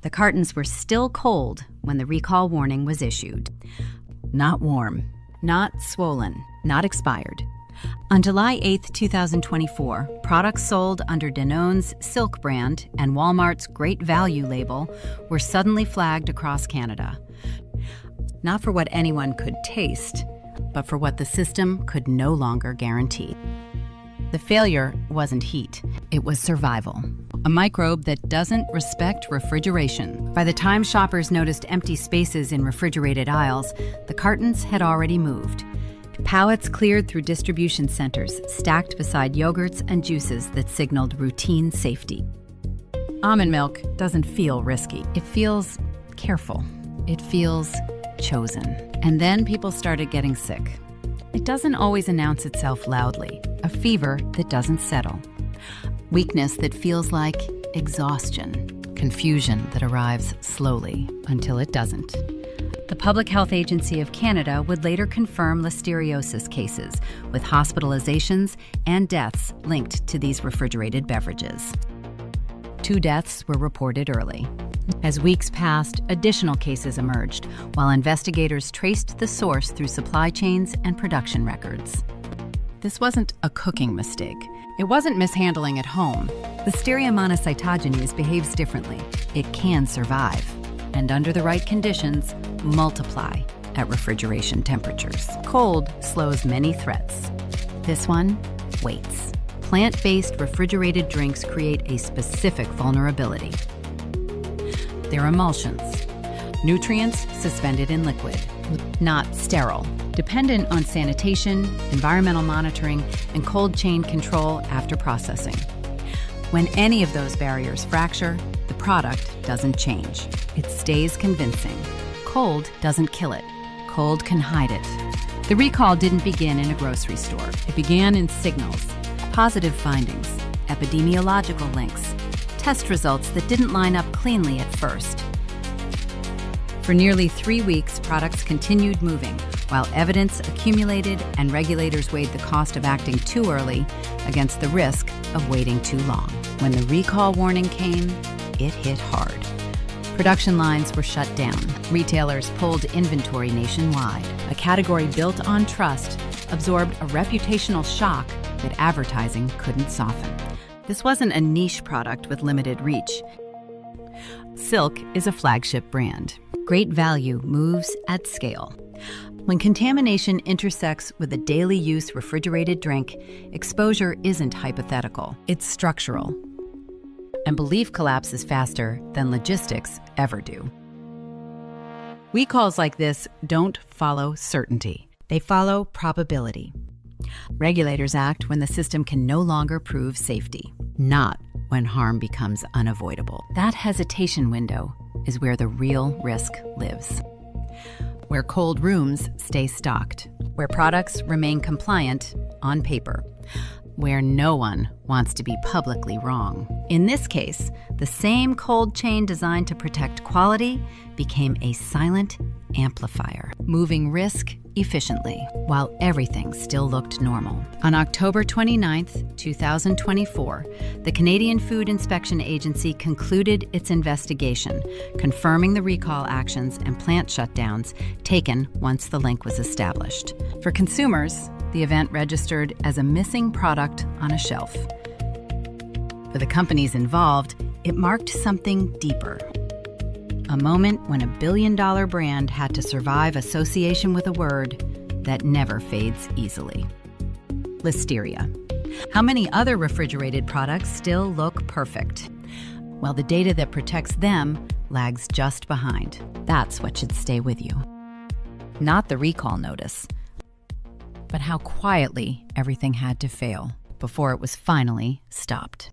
The cartons were still cold when the recall warning was issued. Not warm, not swollen, not expired. On July 8, 2024, products sold under Danone's Silk brand and Walmart's Great Value label were suddenly flagged across Canada. Not for what anyone could taste, but for what the system could no longer guarantee. The failure wasn't heat, it was survival. A microbe that doesn't respect refrigeration. By the time shoppers noticed empty spaces in refrigerated aisles, the cartons had already moved. Pallets cleared through distribution centers, stacked beside yogurts and juices that signaled routine safety. Almond milk doesn't feel risky. It feels careful. It feels chosen. And then people started getting sick. It doesn't always announce itself loudly. A fever that doesn't settle. Weakness that feels like exhaustion. Confusion that arrives slowly until it doesn't. The Public Health Agency of Canada would later confirm listeriosis cases, with hospitalizations and deaths linked to these refrigerated beverages. 2 deaths were reported early. As weeks passed, additional cases emerged, while investigators traced the source through supply chains and production records. This wasn't a cooking mistake. It wasn't mishandling at home. Listeria monocytogenes behaves differently. It can survive, and under the right conditions, multiply at refrigeration temperatures. Cold slows many threats. This one waits. Plant-based refrigerated drinks create a specific vulnerability. They're emulsions, nutrients suspended in liquid, not sterile, dependent on sanitation, environmental monitoring, and cold chain control after processing. When any of those barriers fracture, the product doesn't change. It stays convincing. Cold doesn't kill it. Cold can hide it. The recall didn't begin in a grocery store. It began in signals, positive findings, epidemiological links, test results that didn't line up cleanly at first. For nearly 3 weeks, products continued moving, while evidence accumulated and regulators weighed the cost of acting too early against the risk of waiting too long. When the recall warning came, it hit hard. Production lines were shut down. Retailers pulled inventory nationwide. A category built on trust absorbed a reputational shock that advertising couldn't soften. This wasn't a niche product with limited reach. Silk is a flagship brand. Great value moves at scale. When contamination intersects with a daily use refrigerated drink, exposure isn't hypothetical, it's structural. And belief collapses faster than logistics ever do. Recalls like this don't follow certainty. They follow probability. Regulators act when the system can no longer prove safety, not when harm becomes unavoidable. That hesitation window is where the real risk lives. Where cold rooms stay stocked, where products remain compliant on paper, where no one wants to be publicly wrong. In this case, the same cold chain designed to protect quality became a silent amplifier, moving risk efficiently while everything still looked normal. On October 29, 2024, the Canadian Food Inspection Agency concluded its investigation, confirming the recall actions and plant shutdowns taken once the link was established. For consumers, the event registered as a missing product on a shelf. For the companies involved, it marked something deeper. A moment when a billion-dollar brand had to survive association with a word that never fades easily. Listeria. How many other refrigerated products still look perfect, while the data that protects them lags just behind? That's what should stay with you. Not the recall notice, but how quietly everything had to fail before it was finally stopped.